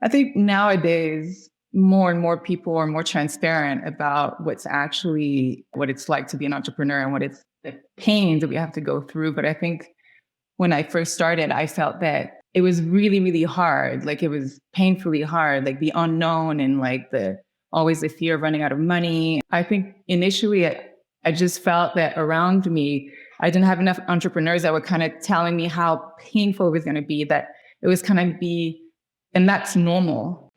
I think nowadays, more and more people are more transparent about what it's like to be an entrepreneur and what it's the pains that we have to go through. But I think when I first started, I felt that it was really, really hard. Like it was painfully hard, like the unknown and like always the fear of running out of money. I think initially I just felt that around me, I didn't have enough entrepreneurs that were kind of telling me how painful it was going to be, that it was kind of and that's normal.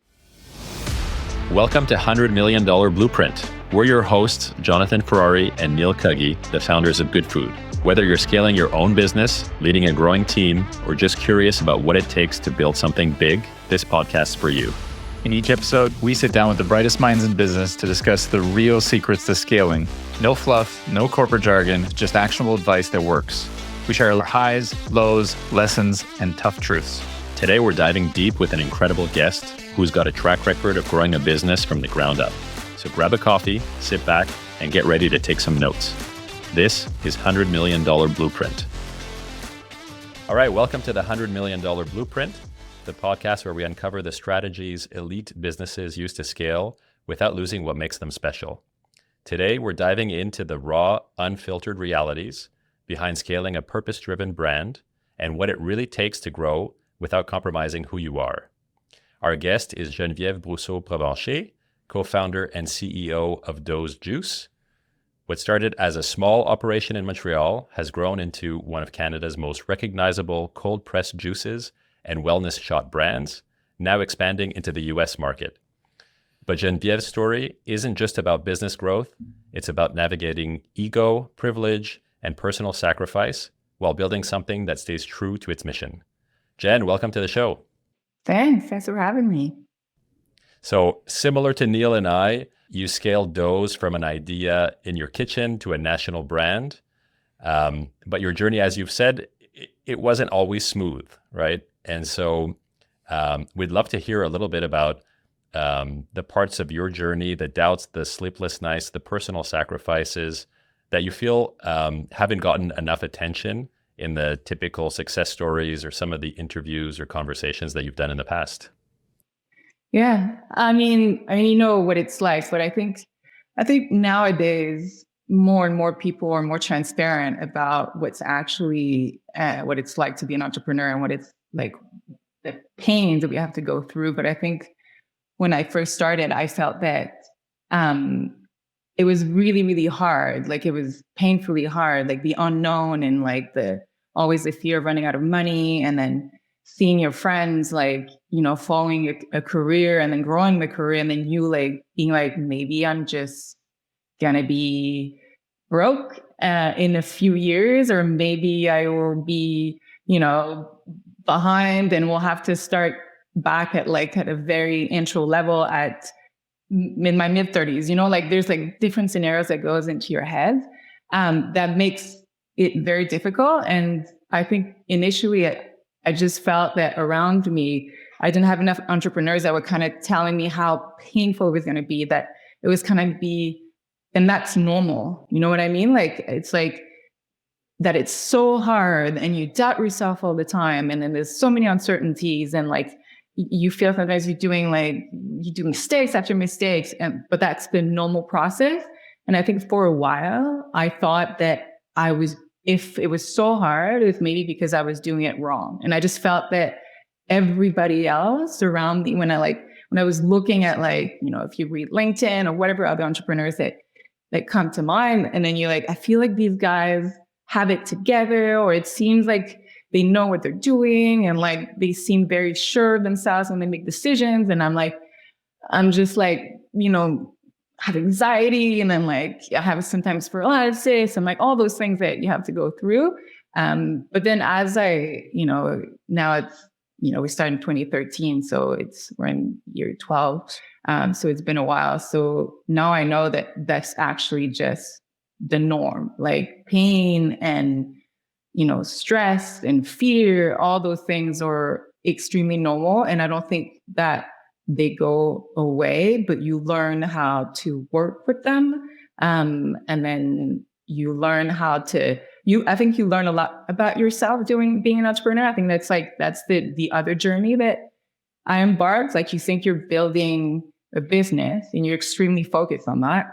Welcome to $100 Million Blueprint. We're your hosts, Jonathan Ferrari and Neil Cuggy, the founders of Goodfood. Whether you're scaling your own business, leading a growing team, or just curious about what it takes to build something big, this podcast's for you. In each episode, we sit down with the brightest minds in business to discuss the real secrets to scaling. No fluff, no corporate jargon, just actionable advice that works. We share our highs, lows, lessons, and tough truths. Today, we're diving deep with an incredible guest who's got a track record of growing a business from the ground up. So grab a coffee, sit back, and get ready to take some notes. This is $100 Million Blueprint. All right, welcome to the $100 Million Blueprint, the podcast where we uncover the strategies elite businesses use to scale without losing what makes them special. Today, we're diving into the raw, unfiltered realities behind scaling a purpose-driven brand and what it really takes to grow without compromising who you are. Our guest is Genevieve Brousseau Provencher, co-founder and CEO of Doze Juice. What started as a small operation in Montreal has grown into one of Canada's most recognizable cold-pressed juices and wellness shot brands, now expanding into the US market. But Genevieve's story isn't just about business growth, it's about navigating ego, privilege, and personal sacrifice while building something that stays true to its mission. Jen, welcome to the show. Thanks for having me. So similar to Neil and I, you scaled Doze from an idea in your kitchen to a national brand. But your journey, as you've said, it wasn't always smooth, right? And so we'd love to hear a little bit about the parts of your journey, the doubts, the sleepless nights, the personal sacrifices that you feel haven't gotten enough attention in the typical success stories or some of the interviews or conversations that you've done in the past. Yeah, I mean, you know what it's like, but I think nowadays more and more people are more transparent about what it's like to be an entrepreneur and what it's like, the pains that we have to go through. But I think when I first started, I felt that it was really, really hard. Like it was painfully hard, like the unknown and like always the fear of running out of money, and then seeing your friends, like, you know, following a career and then growing the career, and then you like being like, maybe I'm just gonna be broke in a few years, or maybe I will be, you know, behind and we'll have to start back at a very intro level in my mid 30s, you know, like there's like different scenarios that goes into your head that makes it very difficult. And I think initially I just felt that around me, I didn't have enough entrepreneurs that were kind of telling me how painful it was going to be, that it was kind of and that's normal. You know what I mean? Like, it's like that it's so hard and you doubt yourself all the time. And then there's so many uncertainties, and like, you feel sometimes you do mistakes after mistakes, but that's the normal process. And I think for a while, I thought that if it was so hard, it was maybe because I was doing it wrong. And I just felt that everybody else around me, when I was looking at, like, you know, if you read LinkedIn or whatever other entrepreneurs that come to mind, and then you're like, I feel like these guys have it together, or it seems like they know what they're doing, and like they seem very sure of themselves when they make decisions. And I'm just like, you know, have anxiety, and then like I have sometimes paralysis, and like all those things that you have to go through. But then as now it's, you know, we started in 2013, so we're in year 12. So it's been a while. So now I know that that's actually just the norm, like pain and, you know, stress and fear, all those things are extremely normal. And I don't think that they go away, but you learn how to work with them. And then you learn I think you learn a lot about yourself being an entrepreneur. I think that's the other journey that iron bars, like you think you're building a business and you're extremely focused on that.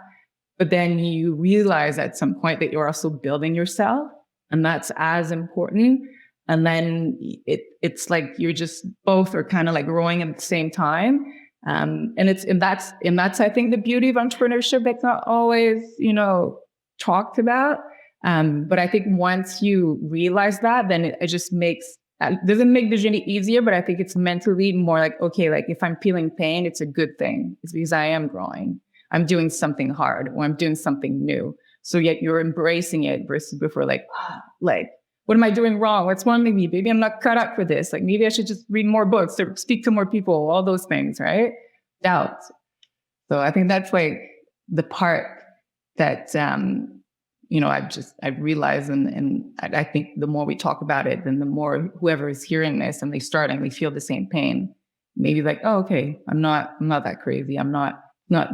But then you realize at some point that you're also building yourself, and that's as important. And then it's like you're just both are kind of like growing at the same time. And that's I think the beauty of entrepreneurship. It's not always, talked about. But I think once you realize that, then it just doesn't make the journey easier, but I think it's mentally more like, okay, like if I'm feeling pain, it's a good thing. It's because I am growing. I'm doing something hard or I'm doing something new. So yet you're embracing it versus before like, what am I doing wrong? What's wrong with me? Maybe I'm not cut out for this. Like maybe I should just read more books or speak to more people, all those things, right? Doubts. So I think that's like the part that, I've realized, and I think the more we talk about it, then the more whoever is hearing this and they feel the same pain. Maybe like, oh, okay, I'm not that crazy. I'm not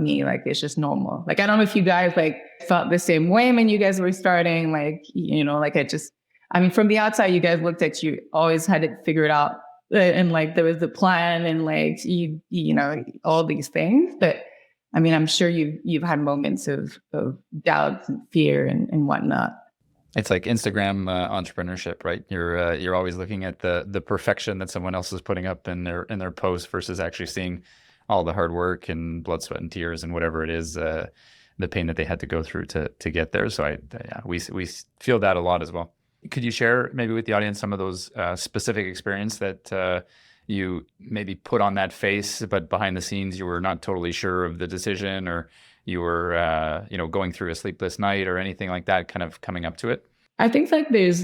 me. Like it's just normal. Like I don't know if you guys like felt the same way when you guys were starting. Like from the outside, you guys looked at you always had it figured out, and like there was the plan and like all these things, but. I mean, I'm sure you've had moments of doubts and fear and whatnot. It's like Instagram entrepreneurship, right? You're always looking at the perfection that someone else is putting up in their post versus actually seeing all the hard work and blood, sweat, and tears and whatever it is, the pain that they had to go through to get there. So we feel that a lot as well. Could you share maybe with the audience some of those specific experience that you maybe put on that face, but behind the scenes you were not totally sure of the decision, or you were going through a sleepless night or anything like that kind of coming up to it? I think there's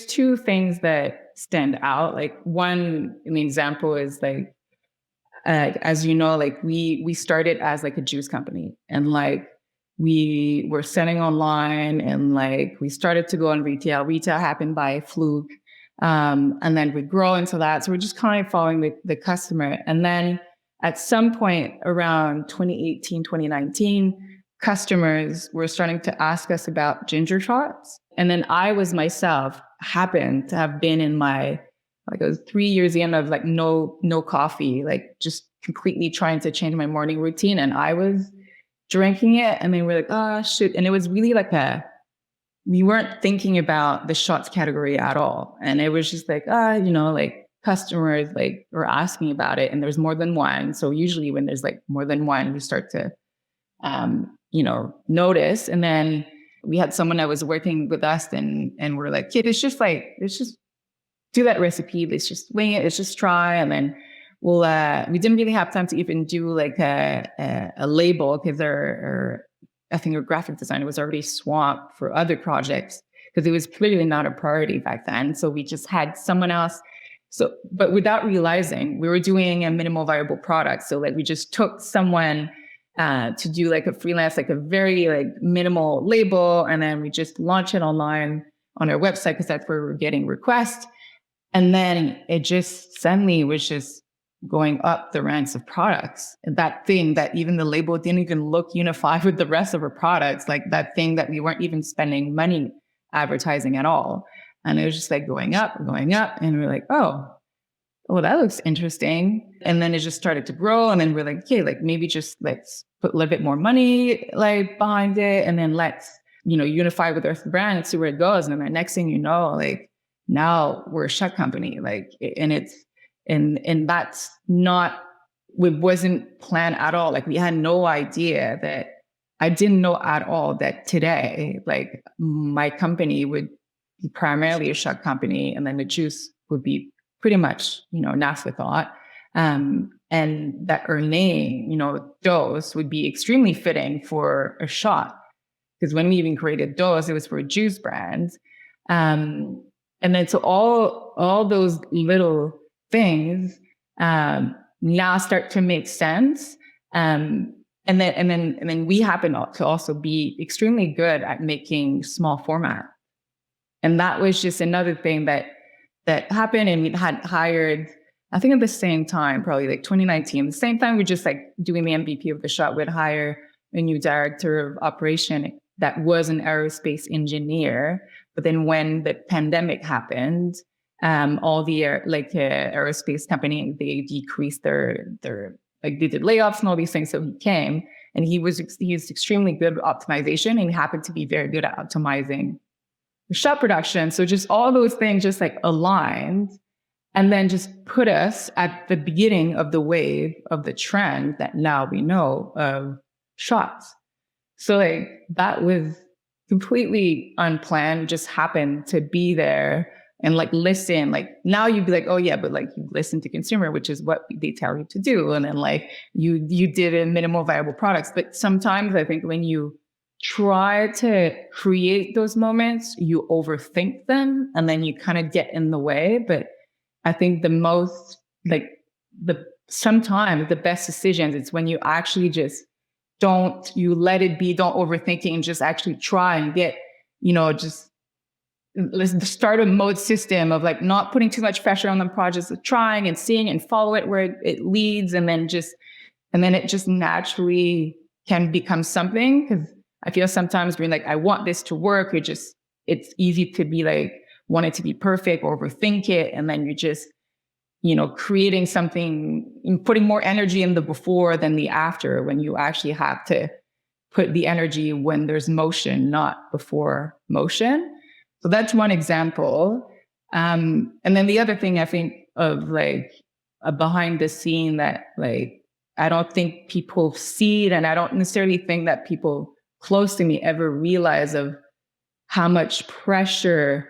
two things that stand out. Like one example is like, as you know, like we started as like a juice company, and like we were selling online, and like we started to go on retail. Retail happened by fluke. And then we grow into that. So we're just kind of following the customer. And then at some point around 2018, 2019, customers were starting to ask us about ginger shots. And then I was myself happened to have been in I was 3 years in of like no coffee, like just completely trying to change my morning routine. And I was drinking it, and they were like, oh, shoot. And it was really like we weren't thinking about the shots category at all. And it was just like, like customers like were asking about it, and there's more than one. So usually when there's like more than one, we start to, notice. And then we had someone that was working with us, and we're like, kid, let's just do that recipe. Let's just wing it. Let's just try. And then we didn't really have time to even do like a label, because I think our graphic designer was already swamped for other projects, because it was clearly not a priority back then. So we just had someone else. So, but without realizing, we were doing a minimal viable product. So like we just took someone to do like a freelance, like a very like minimal label. And then we just launched it online on our website, because that's where we're getting requests. And then it just suddenly was just going up the ranks of products. And that thing that even the label didn't even look unified with the rest of our products, like that thing that we weren't even spending money advertising at all. And it was just like going up. And we're like, oh, that looks interesting. And then it just started to grow. And then we're like, okay, like maybe just let's put a little bit more money like behind it. And then let's, unify with our brand and see where it goes. And then the next thing you know, like now we're a shut company, like, and that's not, it wasn't planned at all. Like we had no idea that, I didn't know at all that today, like my company would be primarily a shut company, and then the juice would be pretty much, an afterthought. And that our name, Doze, would be extremely fitting for a shot. Because when we even created Doze, it was for a juice brand. And then so all those little things now start to make sense. And then we happen to also be extremely good at making small format. And that was just another thing that happened. And we had hired, I think at the same time, probably like 2019, the same time we're just like doing the MVP of the shot, we'd hire a new director of operation that was an aerospace engineer. But then when the pandemic happened, all the aerospace company, they decreased their like they did layoffs and all these things. So he came, and he's extremely good at optimization, and he happened to be very good at optimizing the shop production. So just all those things just like aligned, and then just put us at the beginning of the wave of the trend that now we know of shops. So like that was completely unplanned, just happened to be there and like listen. Like now you'd be like, oh yeah, but like you listen to consumer, which is what they tell you to do. And then like you did in minimal viable products. But sometimes I think when you try to create those moments, you overthink them and then you kind of get in the way. But I think sometimes the best decisions, it's when you actually just you let it be, don't overthink it, and just actually try and get, just let's start a mode system of like not putting too much pressure on the projects, of trying and seeing and follow it where it leads. And then it just naturally can become something. Cause I feel sometimes being like, I want this to work. It's easy to be like, want it to be perfect or overthink it. And then you just, creating something, putting more energy in the before than the after, when you actually have to put the energy when there's motion, not before motion. So that's one example. And then the other thing I think of like a behind the scene that like, I don't think people see it. And I don't necessarily think that people close to me ever realize of how much pressure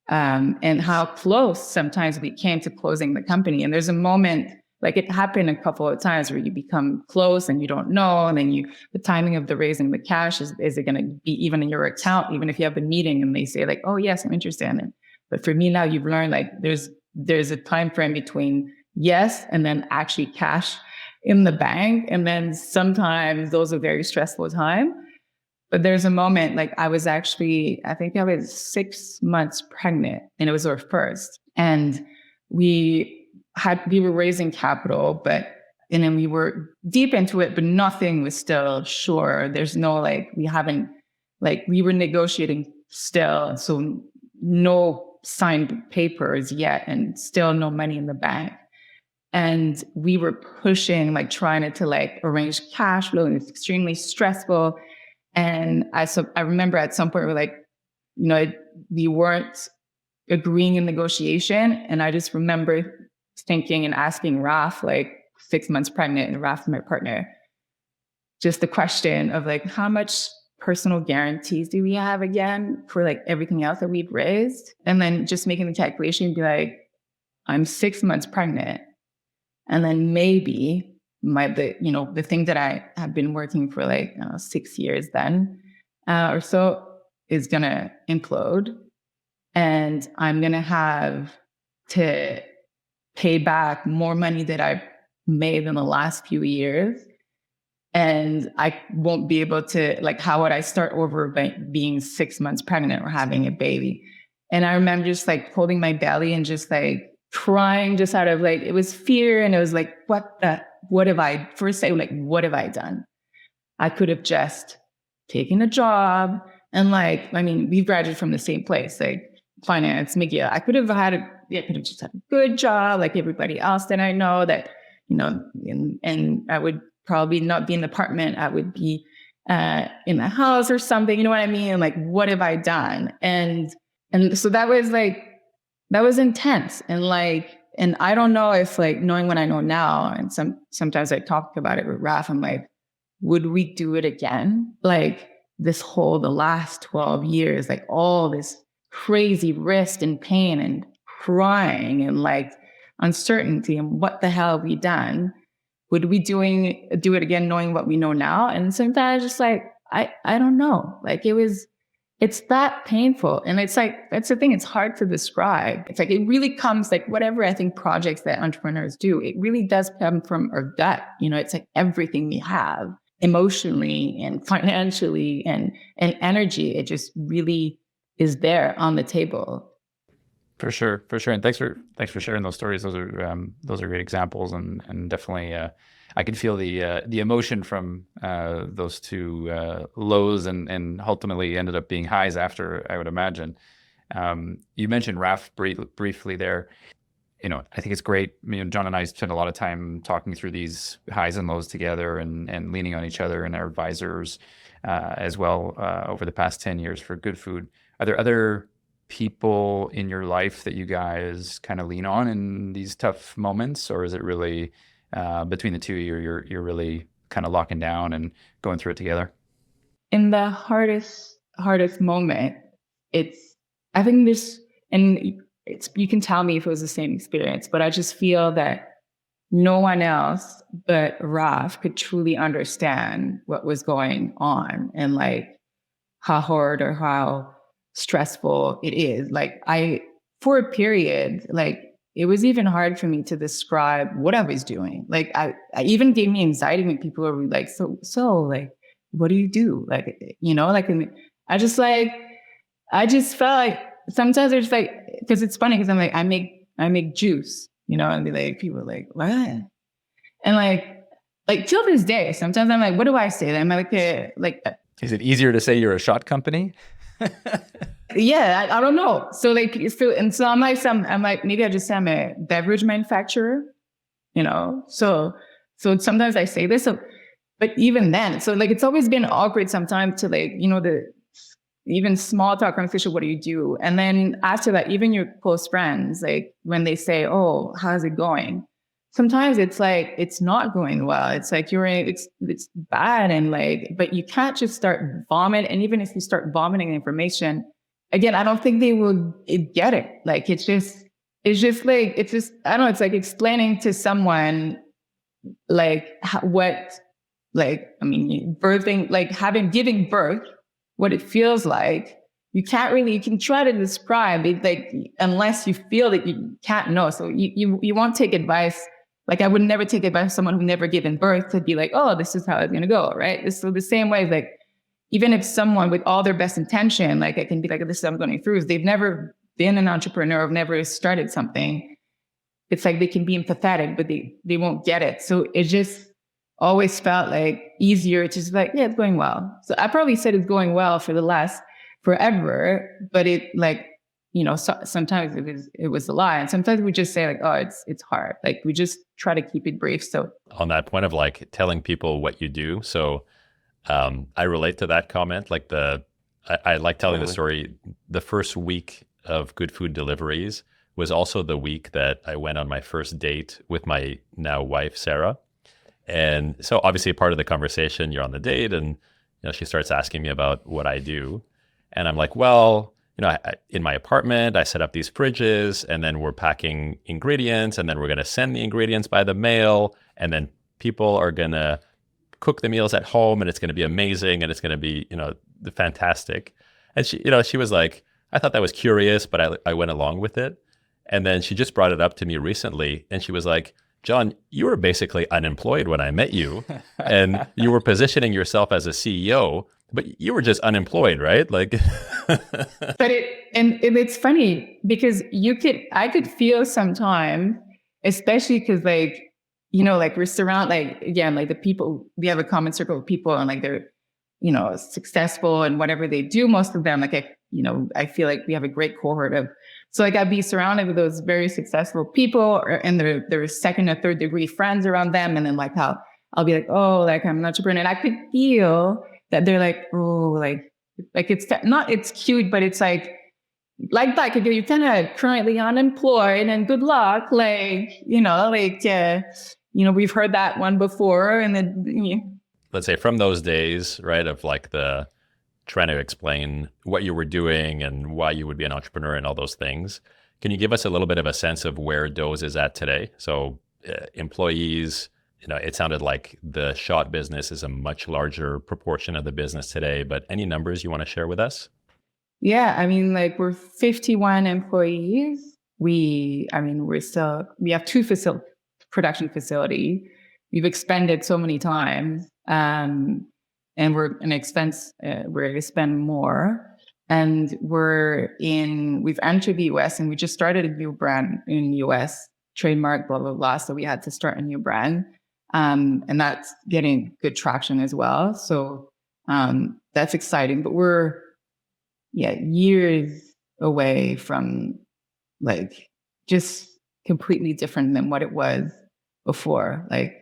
and how close sometimes we came to closing the company. And there's a moment, like it happened a couple of times where you become close and you don't know. And then the timing of the raising the cash, is it going to be even in your account, even if you have a meeting and they say like, oh yes, I'm interested in it. But for me now, you've learned like there's a time frame between yes and then actually cash in the bank. And then sometimes those are very stressful times. But there's a moment, like I think I was 6 months pregnant, and it was our first. And we were raising capital, and then we were deep into it, but nothing was still sure. There's no, like, we were negotiating still. So no signed papers yet, and still no money in the bank. And we were pushing, like trying to like arrange cash flow, and it's extremely stressful. And I remember at some point we're like, we weren't agreeing in negotiation. And I just remember thinking and asking Raf, like 6 months pregnant, and Raf, my partner, just the question of like, how much personal guarantees do we have again for like everything else that we've raised? And then just making the calculation, be like, I'm 6 months pregnant. And then maybe the thing that I have been working for like 6 years then or so is going to implode. And I'm going to have to pay back more money that I've made in the last few years. And I won't be able to, like, how would I start over by being 6 months pregnant or having a baby? And I remember just like holding my belly and just like crying, just out of like, it was fear. And it was like, what have I done? I could have just taken a job and like, I mean, we graduated from the same place, like finance, McGill. I could have just had a good job like everybody else that I know that, and I would probably not be in the apartment. I would be in the house or something, you know what I mean? Like, what have I done? And so that was intense. And I don't know if like knowing what I know now, and sometimes I talk about it with Raf, I'm like, would we do it again? Like the last 12 years, like all this crazy risk and pain and crying and like uncertainty and what the hell have we done? Would we do it again knowing what we know now? And sometimes just like, I don't know. Like it's that painful. And it's like, that's the thing, it's hard to describe. It's like, it really comes like whatever I think projects that entrepreneurs do, it really does come from our gut. It's like everything we have emotionally and financially and energy, it just really is there on the table. For sure. And thanks for sharing those stories. Those are great examples, and definitely I can feel the emotion from those two lows and ultimately ended up being highs after, I would imagine. You mentioned RAF briefly there. I think it's great. John and I spent a lot of time talking through these highs and lows together and leaning on each other and our advisors as well over the past 10 years for Goodfood. Are there other people in your life that you guys kind of lean on in these tough moments, or is it really between the two of you, you're really kind of locking down and going through it together? In the hardest moment, I think this, and you can tell me if it was the same experience, but I just feel that no one else but Raf could truly understand what was going on and like how hard or how stressful it is. Like for a period, like it was even hard for me to describe what I was doing. Like I even gave me anxiety when people were like, so like, what do you do? Like, like, I just felt like sometimes it's like, because it's funny because I'm like, I make juice, and be like, people are like, what? And like till this day, sometimes I'm like, what do I say? I'm like, is it easier to say you're a shot company? Yeah, I don't know. So I'm like, maybe I just say I'm a beverage manufacturer, So sometimes I say this, but even then, so like it's always been awkward sometimes to like, even small talk conversation, what do you do? And then after that, even your close friends, like when they say, oh, how's it going? Sometimes it's like, it's not going well. It's like it's bad. And like, but you can't just start vomit. And even if you start vomiting information, again, I don't think they will get it. Like, I don't know. It's like explaining to someone like birthing, like giving birth, what it feels like. You can try to describe it, like, unless you feel it, you can't know. So you won't take advice. Like I would never take advice from someone who never given birth to be like, oh, this is how it's going to go. Right. So the same way, like, even if someone with all their best intention, like I can be like, this is what I'm going through, is they've never been an entrepreneur, never started something. It's like they can be empathetic, but they won't get it. So it just always felt like easier to just like, yeah, it's going well. So I probably said it's going well for the last forever, but it like, sometimes it was a lie. And sometimes we just say like, oh, it's hard. Like we just try to keep it brief. So on that point of like telling people what you do. So I relate to that comment. Like I like telling the story. The first week of Goodfood deliveries was also the week that I went on my first date with my now wife, Sarah. And so obviously part of the conversation, you're on the date and, she starts asking me about what I do. And I'm like, well, in my apartment, I set up these fridges and then we're packing ingredients and then we're going to send the ingredients by the mail. And then people are going to cook the meals at home and it's going to be amazing and it's going to be, fantastic. And she was like, I thought that was curious, but I went along with it. And then she just brought it up to me recently and she was like, John, you were basically unemployed when I met you and you were positioning yourself as a CEO, but you were just unemployed, right? Like, but it's funny because I could feel sometimes, especially because like, like we're surrounded, like, again, like the people, we have a common circle of people and like they're, successful and whatever they do, most of them, like, I feel like we have a great cohort of, so like I'd be surrounded with those very successful people and their second or third degree friends around them. And then like I'll be like, oh, like I'm an entrepreneur. And I could feel that they're like, oh, like it's cute, but it's like that. You're kind of currently unemployed and good luck. Like, we've heard that one before. And then, let's say from those days, right, of like the trying to explain what you were doing and why you would be an entrepreneur and all those things. Can you give us a little bit of a sense of where Doze is at today? So employees, it sounded like the shot business is a much larger proportion of the business today, but any numbers you want to share with us? Yeah, I mean, like we're 51 employees. We have two production facility. We've expanded so many times. And we're going to spend more. And we've entered the US and we just started a new brand in the US, trademark, blah, blah, blah. So we had to start a new brand. And that's getting good traction as well. So that's exciting. But we're years away from like just completely different than what it was before. Like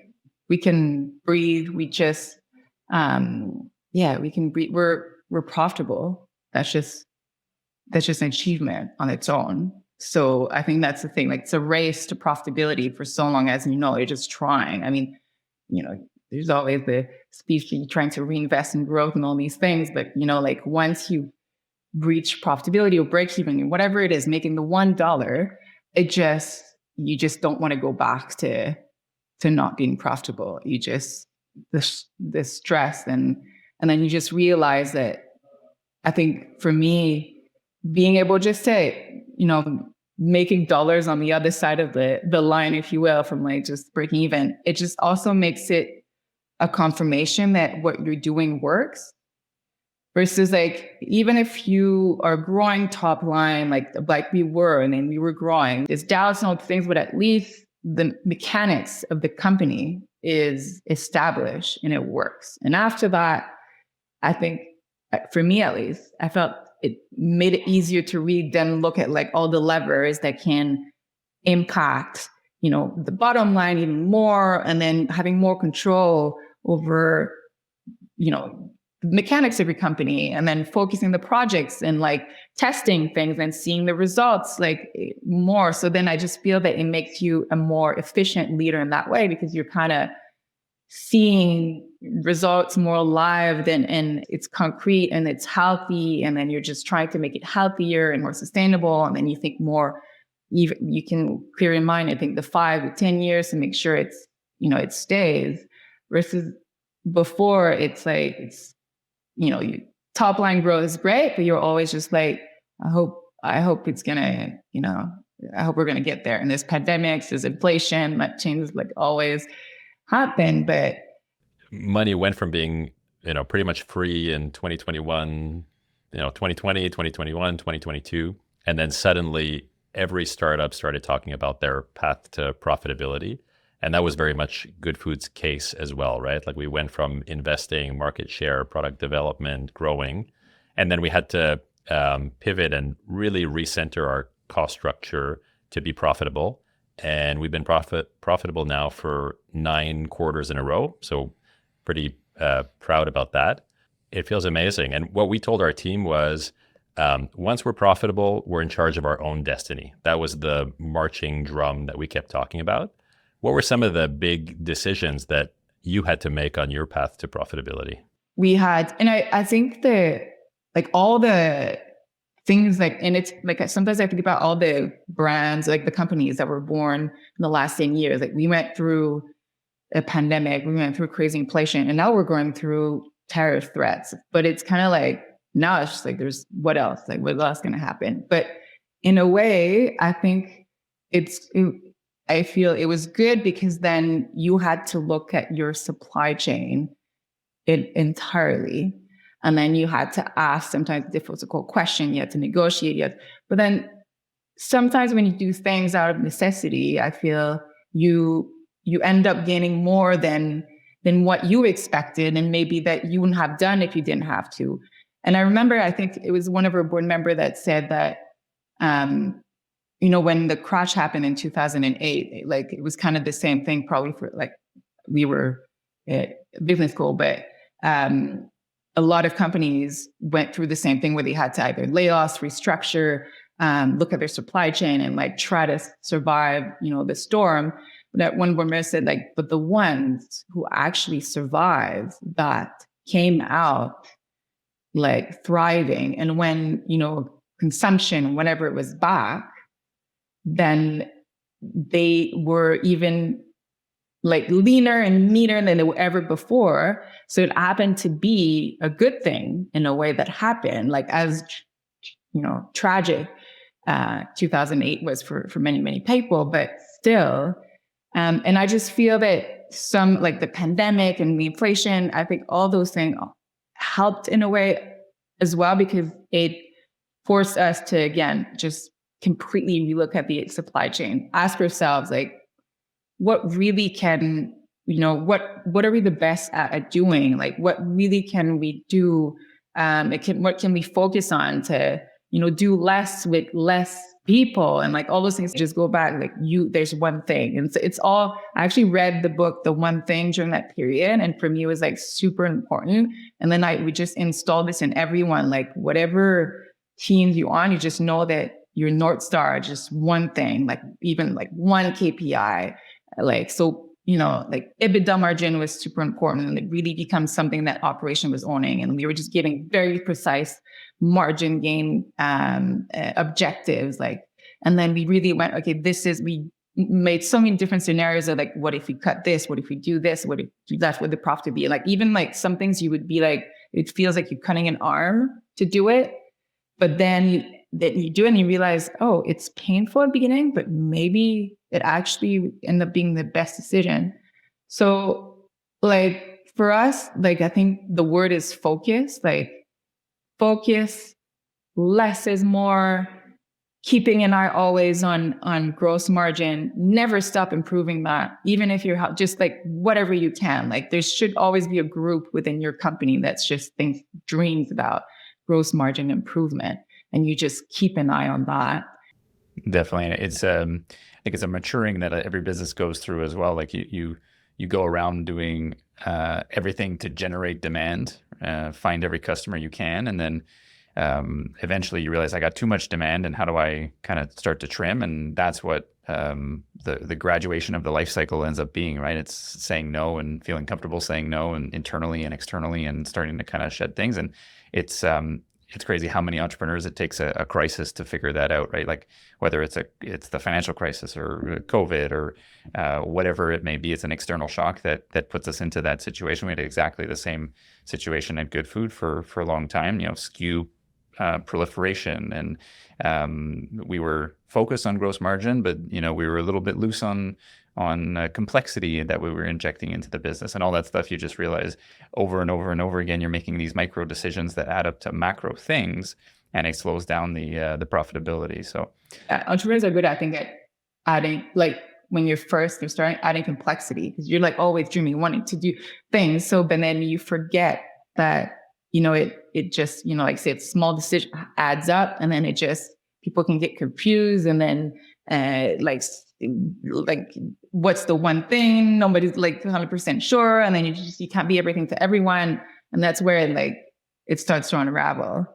we can breathe. We just, we can breathe. We're profitable. That's just an achievement on its own. So I think that's the thing. Like it's a race to profitability for so long as you're just trying. I mean, there's always the speech you're trying to reinvest in growth and all these things, but like once you reach profitability or break even, whatever it is, making the $1, you just don't want to go back to not being profitable. You just the stress and then you just realize that. I think for me, being able just to making dollars on the other side of the line, if you will, from like just breaking even, it just also makes it a confirmation that what you're doing works. Versus like, even if you are growing top line, like we were, and then we were growing, there's doubts and all things, but at least the mechanics of the company is established and it works. And after that, I think for me at least, I felt it made it easier to read than look at like all the levers that can impact, the bottom line even more, and then having more control over, the mechanics of your company, and then focusing the projects and like testing things and seeing the results like more. So then I just feel that it makes you a more efficient leader in that way, because you're kind of seeing results more live and it's concrete and it's healthy, and then you're just trying to make it healthier and more sustainable, and then you think more, you can clear in mind, I think, the 5 to 10 years to make sure it's it stays, versus before it's like your top line growth is great, but you're always just like, I hope it's gonna, I hope we're gonna get there. And there's pandemics, there's inflation, that changes like always happen. But money went from being, pretty much free in 2021, 2020, 2021, 2022. And then suddenly every startup started talking about their path to profitability. And that was very much Goodfood's case as well, right? Like we went from investing, market share, product development, growing, and then we had to pivot and really recenter our cost structure to be profitable. And we've been profitable now for 9 quarters in a row. So pretty proud about that. It feels amazing. And what we told our team was, once we're profitable, we're in charge of our own destiny. That was the marching drum that we kept talking about. What were some of the big decisions that you had to make on your path to profitability? We had, and I think all the things and it's like, sometimes I think about all the brands, like the companies that were born in the last 10 years. Like we went through a pandemic, we went through crazy inflation, and now we're going through tariff threats. But it's kind of like, now it's just like, there's what else? Like what else going to happen? But in a way, I think I feel it was good, because then you had to look at your supply chain entirely. And then you had to ask sometimes a difficult question, you had to negotiate. But then sometimes when you do things out of necessity, I feel you end up gaining more than what you expected, and maybe that you wouldn't have done if you didn't have to. And I remember, I think it was one of our board members that said that, when the crash happened in 2008, like it was kind of the same thing, probably for like, we were at business school, but a lot of companies went through the same thing where they had to either lay off, restructure, look at their supply chain and like try to survive, the storm. That one board member said like, but the ones who actually survived that came out like thriving. And when, consumption, whenever it was back, then they were even like leaner and meaner than they were ever before. So it happened to be a good thing in a way that happened, like as, tragic 2008 was for many, many people, but still. And I just feel that some, like the pandemic and the inflation, I think all those things helped in a way as well, because it forced us to, again, just completely relook at the supply chain, ask ourselves, like, what really can, what are we the best at doing? Like, what really can we do? What can we focus on to do less with less people and like all those things. Just go back, like there's one thing. And so it's all, I actually read the book, The One Thing, during that period. And for me, it was like super important. And then we just installed this in everyone, like whatever teams you on, you just know that your North Star, just one thing, like even like one KPI, like, so, like EBITDA margin was super important, and it really becomes something that operation was owning. And we were just giving very precise margin gain objectives. Like, and then we really went, okay, we made so many different scenarios of like, what if we cut this? What if we do this? What if we do that? Would the profit be? Like, even like some things you would be like, it feels like you're cutting an arm to do it. But then you do it and you realize, oh, it's painful at the beginning, but maybe it actually ended up being the best decision. So like for us, like I think the word is focus, like focus, less is more, keeping an eye always on gross margin, never stop improving that, even if you're just like whatever you can. Like there should always be a group within your company that's just dreams about gross margin improvement. And you just keep an eye on that. Definitely. It's I think it's a maturing that every business goes through as well. Like you go around doing everything to generate demand, find every customer you can, and then eventually you realize I got too much demand, and how do I kind of start to trim? And that's what the graduation of the life cycle ends up being, right? It's saying no and feeling comfortable saying no, and internally and externally, and starting to kind of shed things. And it's crazy how many entrepreneurs it takes a crisis to figure that out, right? Like whether it's the financial crisis or COVID or whatever it may be, it's an external shock that puts us into that situation. We had exactly the same situation at Goodfood for a long time, SKU proliferation, and we were focused on gross margin, but we were a little bit loose on complexity that we were injecting into the business, and all that stuff. You just realize over and over and over again, you're making these micro decisions that add up to macro things, and it slows down the profitability. So entrepreneurs are good, I think, at adding, like when you're starting adding complexity, because you're like always dreaming, wanting to do things. So, but then you forget that, it just, like say it's small decision adds up, and then people can get confused, and then like what's the one thing? Nobody's like 100% sure. And then you can't be everything to everyone. And that's where it starts to unravel.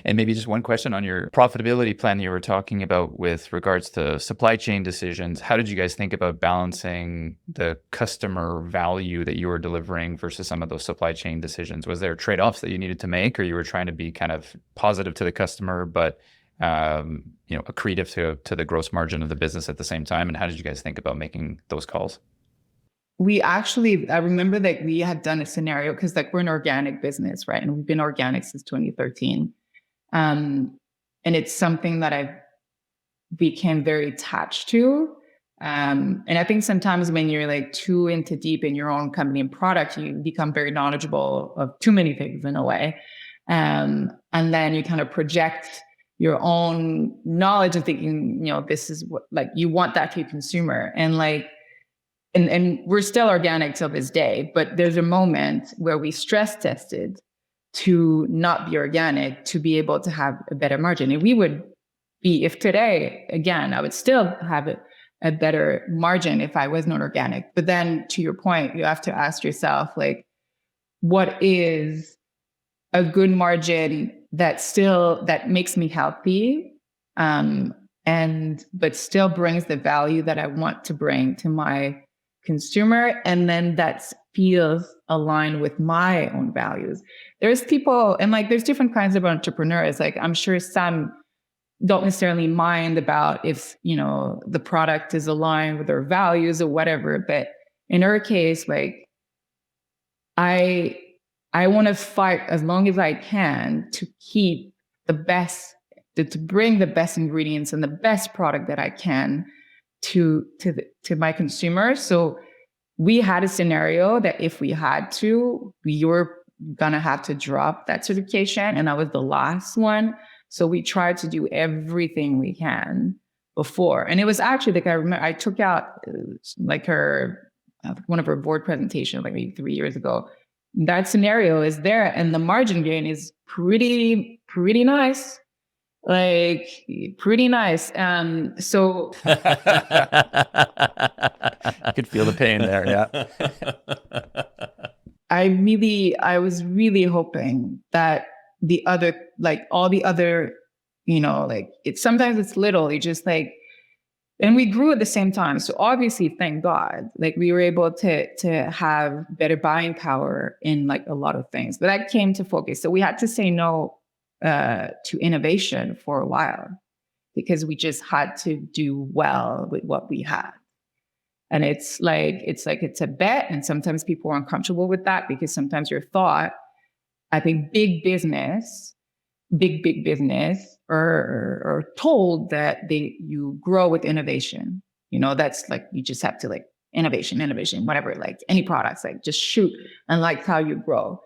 And maybe just one question on your profitability plan you were talking about with regards to supply chain decisions. How did you guys think about balancing the customer value that you were delivering versus some of those supply chain decisions? Was there trade-offs that you needed to make, or you were trying to be kind of positive to the customer, but accretive to the gross margin of the business at the same time? And how did you guys think about making those calls? I remember that we had done a scenario, because like we're an organic business, right? And we've been organic since 2013. And it's something that I became very attached to. And I think sometimes when you're like too into deep in your own company and product, you become very knowledgeable of too many things in a way. And then you kind of project your own knowledge and thinking, this is what, like, you want that for your consumer. And like, and we're still organic till this day, but there's a moment where we stress tested to not be organic, to be able to have a better margin. And we would be, if today, again, I would still have a better margin if I was not organic. But then to your point, you have to ask yourself, like, what is a good margin that makes me healthy, but still brings the value that I want to bring to my consumer, and then that feels aligned with my own values. There's people, and like there's different kinds of entrepreneurs. Like I'm sure some don't necessarily mind about if the product is aligned with their values or whatever. But in our case, like I want to fight as long as I can to keep the best, to bring the best ingredients and the best product that I can to my consumers. So we had a scenario that if we had to, we were gonna have to drop that certification, and I was the last one. So we tried to do everything we can before. And it was actually like, I remember I took out like one of her board presentations like maybe 3 years ago. That scenario is there, and the margin gain is pretty nice. Like pretty nice. So I could feel the pain there. Yeah. I was really hoping that the other, like all the other, like sometimes it's little, you just like, and we grew at the same time. So obviously, thank God, like we were able to have better buying power in like a lot of things, but that came to focus. So we had to say no to innovation for a while because we just had to do well with what we had. And it's a bet. And sometimes people are uncomfortable with that because sometimes you're thought, I think big business are told that you grow with innovation. That's like, you just have to like innovation, whatever, like any products, like just shoot and like how you grow.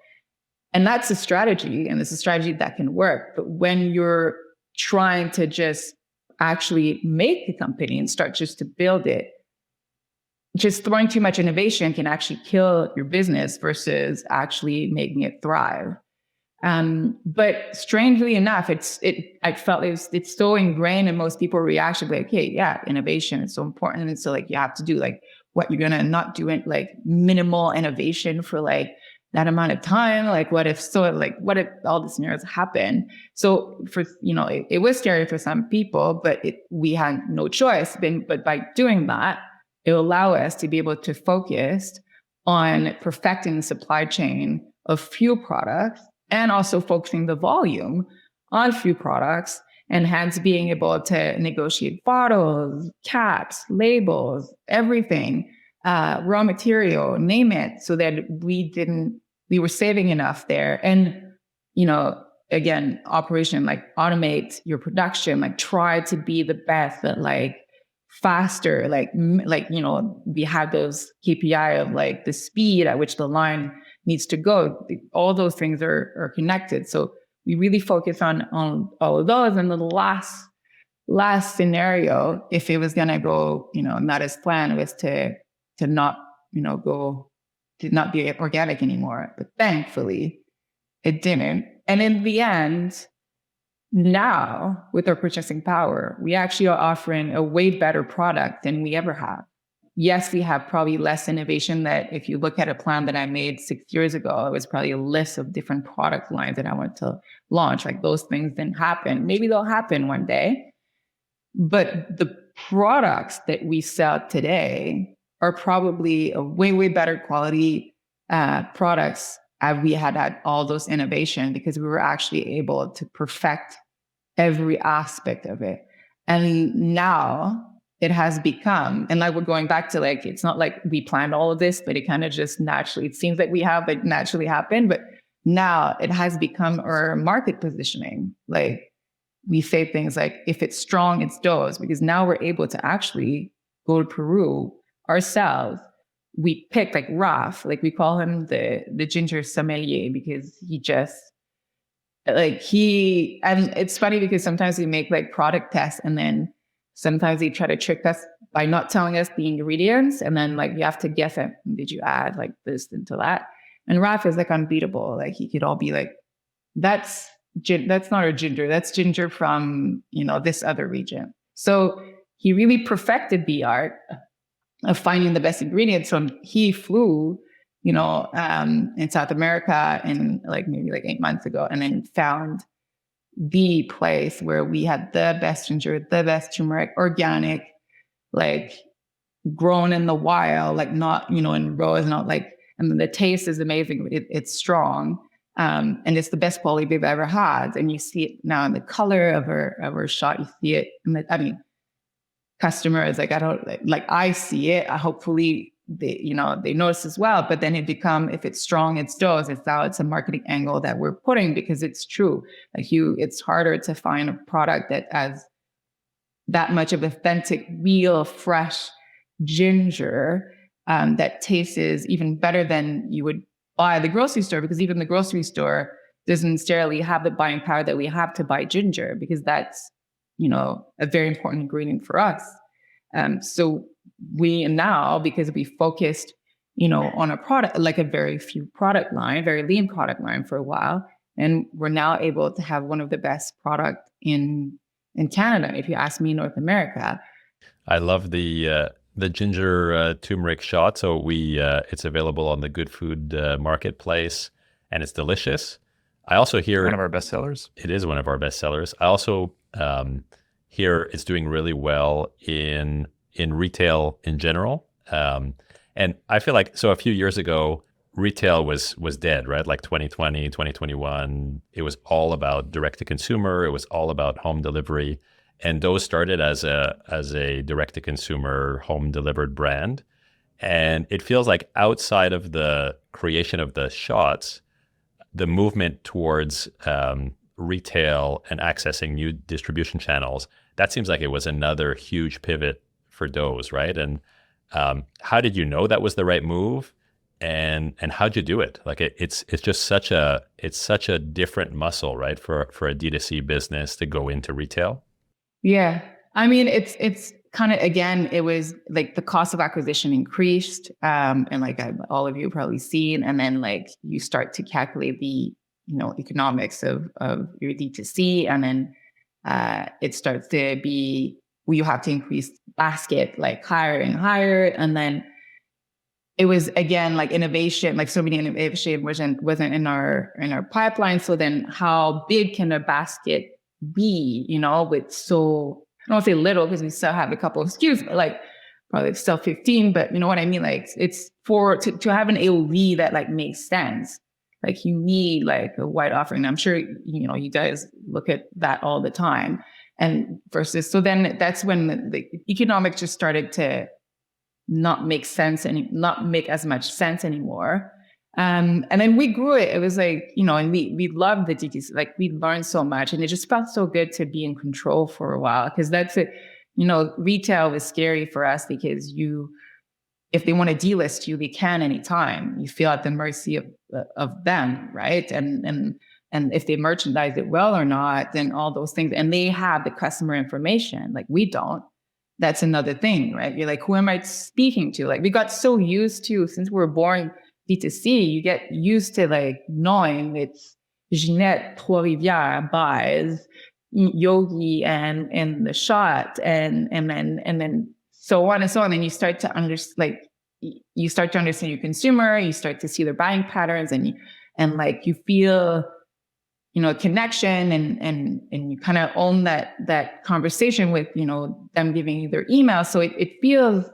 And that's a strategy, and it's a strategy that can work. But when you're trying to just actually make a company and start just to build it, just throwing too much innovation can actually kill your business versus actually making it thrive. But strangely enough, I felt it's so ingrained in most people's reaction, like, hey, yeah, innovation is so important. And so like, you have to do like what you're going to not do it, like minimal innovation for like that amount of time. Like, what if all the scenarios happen? So for, it was scary for some people, but we had no choice. But by doing that, it will allow us to be able to focus on perfecting the supply chain of few products and also focusing the volume on few products, and hence being able to negotiate bottles, caps, labels, everything, raw material, name it, so that we were saving enough there. And, again, operation, like automate your production, like try to be the best at like faster, like, we have those KPI of like the speed at which the line needs to go. All those things are connected. So we really focus on all of those. And the last scenario, if it was going to go, not as planned, was to not, to not be organic anymore. But thankfully it didn't. And in the end, now with our purchasing power, we actually are offering a way better product than we ever have. Yes, we have probably less innovation. That if you look at a plan that I made 6 years ago, it was probably a list of different product lines that I want to launch. Like those things didn't happen. Maybe they'll happen one day. But the products that we sell today are probably a way, way better quality products as we had all those innovation, because we were actually able to perfect every aspect of it. And now it has become, and like we're going back to like, it's not like we planned all of this, but it kind of just naturally, it seems like we have, it naturally happened, but now it has become our market positioning. Like we say things like, if it's strong, it's Doze, because now we're able to actually go to Peru ourselves. We picked like Raf, like we call him the ginger sommelier, because he just, and it's funny because sometimes we make like product tests, and then sometimes they try to trick us by not telling us the ingredients. And then like, you have to guess it. Did you add like this into that? And Raf is like unbeatable. Like he could all be like, that's not a ginger. That's ginger from, this other region. So he really perfected the art of finding the best ingredients. So he flew, in South America and maybe 8 months ago, and then found the place where we had the best ginger, the best turmeric, organic, like grown in the wild, like not, in rows, not like, and the taste is amazing. It's strong. And it's the best quality we've ever had. And you see it now in the color of our shot. You see it. Customers, I see it. Hopefully they notice as well. But then if it's strong, it's Doze. It's a marketing angle that we're putting, because it's true. It's harder to find a product that has that much of authentic, real, fresh ginger that tastes even better than you would buy at the grocery store, because even the grocery store doesn't necessarily have the buying power that we have to buy ginger, because that's, a very important ingredient for us. So we now, because we focused, on a product, like a very few product line, very lean product line for a while. And we're now able to have one of the best product in Canada, if you ask me, North America. I love the ginger turmeric shot. So it's available on the Goodfood marketplace, and it's delicious. I also hear One of our best sellers. it is one of our best sellers. I also hear it's doing really well in retail in general. And I feel like, so a few years ago, retail was dead, right? Like 2020, 2021, it was all about direct to consumer. It was all about home delivery. And Doze started as a direct to consumer home delivered brand. And it feels like outside of the creation of the shots, the movement towards retail and accessing new distribution channels, that seems like it was another huge pivot for Doze, right? And how did you know that was the right move? And how'd you do it? Like it's just such a different muscle, right? For a D2C business to go into retail. Yeah. I mean, it's kind of, again, it was like the cost of acquisition increased. And like all of you probably seen, and then like you start to calculate the, economics of your D2C. And then it starts to be, well, you have to increase basket like higher and higher. And then it was, again, like innovation, like so many innovation wasn't in our pipeline. So then how big can a basket be, with so, I don't want to say little because we still have a couple of SKUs, but like probably still 15, but you know what I mean? Like it's to have an AOV that like makes sense. Like you need like a wide offering. I'm sure, you guys look at that all the time. And versus, so then that's when the economics just started to not make sense and not make as much sense anymore. And then we grew it. It was like, and we loved the DTC. Like we learned so much, and it just felt so good to be in control for a while. Because that's it. Retail was scary for us because if they want to delist you, they can anytime. You feel at the mercy of them, right? And if they merchandise it well or not, then all those things. And they have the customer information, like we don't. That's another thing, right? You're like, who am I speaking to? Like we got so used to, since we were born D2C, you get used to like knowing it's Ginette Trois-Rivières buys Yogi and the shot and then so on and so on. And you start to understand your consumer, you start to see their buying patterns, and like you feel connection and you kind of own that conversation with them giving you their email. So it feels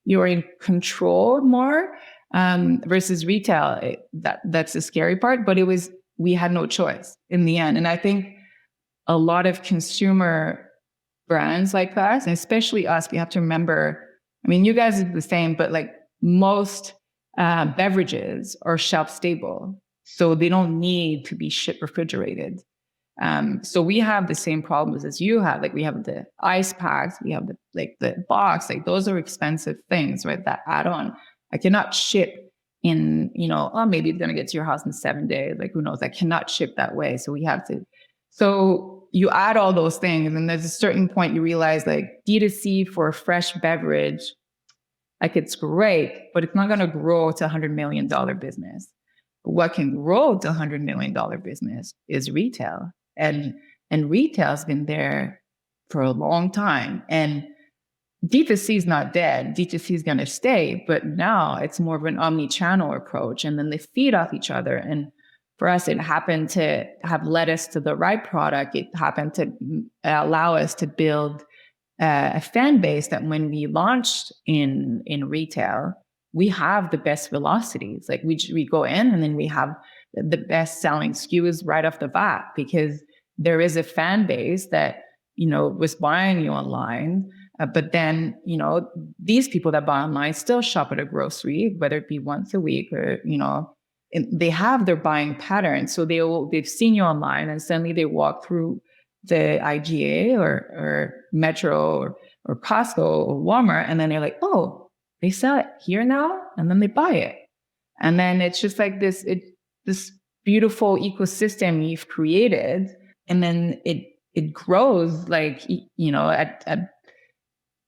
you're in control more. Versus retail, that's the scary part. But we had no choice in the end. And I think a lot of consumer brands like us, and especially us, we have to remember, I mean, you guys are the same, but like most beverages are shelf stable. So they don't need to be refrigerated. So we have the same problems as you have. Like we have the ice packs, we have the box, like those are expensive things, right? That add on. I cannot ship in, maybe it's going to get to your house in 7 days. Like, who knows? I cannot ship that way. So we have to. So you add all those things. And then there's a certain point you realize like D2C for a fresh beverage, like it's great, but it's not going to grow to $100 million business. What can grow to $100 million business is retail. And retail's been there for a long time. And D2C is not dead. D2C is going to stay, but now it's more of an omnichannel approach, and then they feed off each other. And for us, it happened to have led us to the right product. It happened to allow us to build a fan base that when we launched in retail, we have the best velocities. Like we go in and then we have the best selling SKUs right off the bat because there is a fan base that, was buying you online. But then, these people that buy online still shop at a grocery, whether it be once a week or, they have their buying patterns. So they've seen you online and suddenly they walk through the IGA or Metro or Costco or Walmart. And then they're like, oh, they sell it here now. And then they buy it. And then it's just like this beautiful ecosystem you've created. And then it grows like, at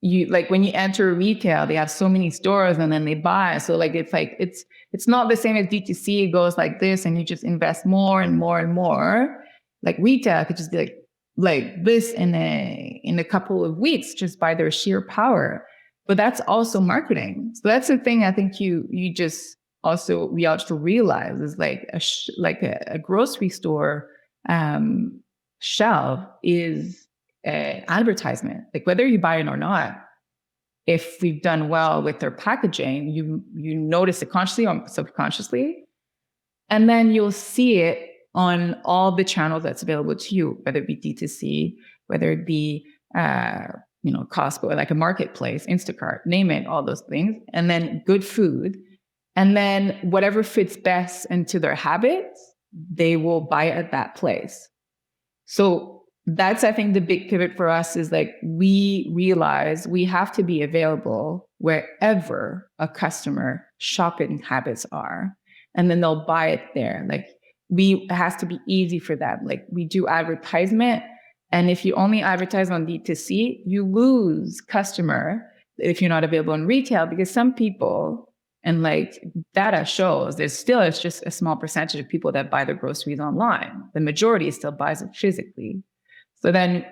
you like when you enter retail, they have so many stores and then they buy. So like it's not the same as D2C. It goes like this and you just invest more and more and more. Like retail could just be like this in a couple of weeks just by their sheer power. But that's also marketing. So that's the thing I think we ought to realize is like a grocery store shelf is advertisement. Like whether you buy it or not, if we've done well with their packaging, you notice it consciously or subconsciously, and then you'll see it on all the channels that's available to you, whether it be D2C, whether it be Costco, like a marketplace, Instacart, name it, all those things, and then Goodfood, and then whatever fits best into their habits, they will buy at that place. So that's, I think, the big pivot for us is like we realize we have to be available wherever a customer shopping habits are, and then they'll buy it there. Like it has to be easy for them. Like we do advertisement, and if you only advertise on D2C, you lose customer if you're not available in retail, because some people, and like data shows, it's just a small percentage of people that buy their groceries online. The majority still buys it physically. So then,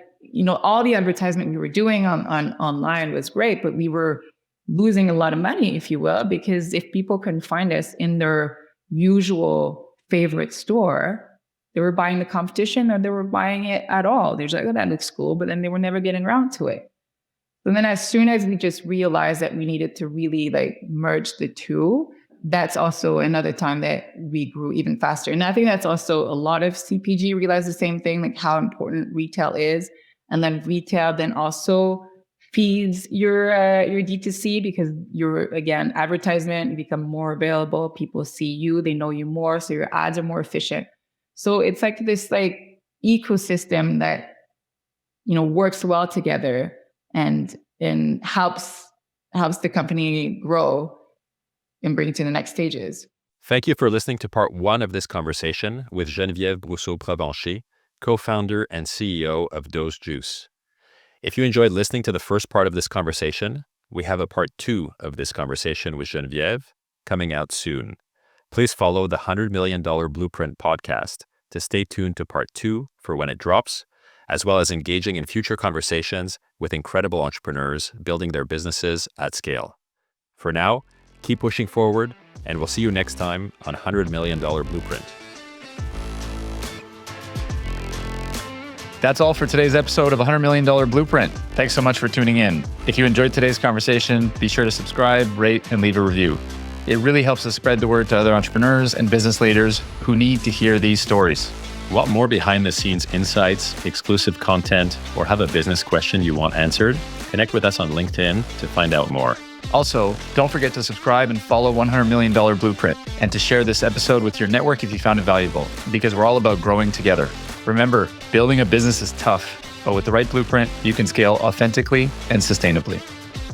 all the advertisement we were doing on online was great, but we were losing a lot of money, if you will, because if people couldn't find us in their usual favorite store, they were buying the competition or they were buying it at all. They're just like, oh, that looks cool, but then they were never getting around to it. So then as soon as we just realized that we needed to really like merge the two, that's also another time that we grew even faster. And I think that's also a lot of CPG realized the same thing, like how important retail is. And then retail then also feeds your D2C, because again, advertisement, you become more available. People see you, they know you more, so your ads are more efficient. So it's like this like ecosystem that, works well together and helps the company grow and bring it to the next stages. Thank you for listening to part 1 of this conversation with Genevieve Brousseau Provencher, co-founder and CEO of Doze Juice. If you enjoyed listening to the first part of this conversation, we have a part 2 of this conversation with Genevieve coming out soon. Please follow the $100 Million Blueprint podcast to stay tuned to part 2 for when it drops, as well as engaging in future conversations with incredible entrepreneurs building their businesses at scale. For now, keep pushing forward, and we'll see you next time on $100 Million Blueprint. That's all for today's episode of $100 Million Blueprint. Thanks so much for tuning in. If you enjoyed today's conversation, be sure to subscribe, rate, and leave a review. It really helps us spread the word to other entrepreneurs and business leaders who need to hear these stories. Want more behind-the-scenes insights, exclusive content, or have a business question you want answered? Connect with us on LinkedIn to find out more. Also, don't forget to subscribe and follow $100 Million Blueprint, and to share this episode with your network if you found it valuable, because we're all about growing together. Remember, building a business is tough, but with the right blueprint, you can scale authentically and sustainably.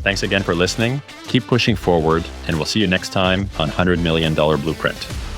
Thanks again for listening. Keep pushing forward, and we'll see you next time on $100 Million Blueprint.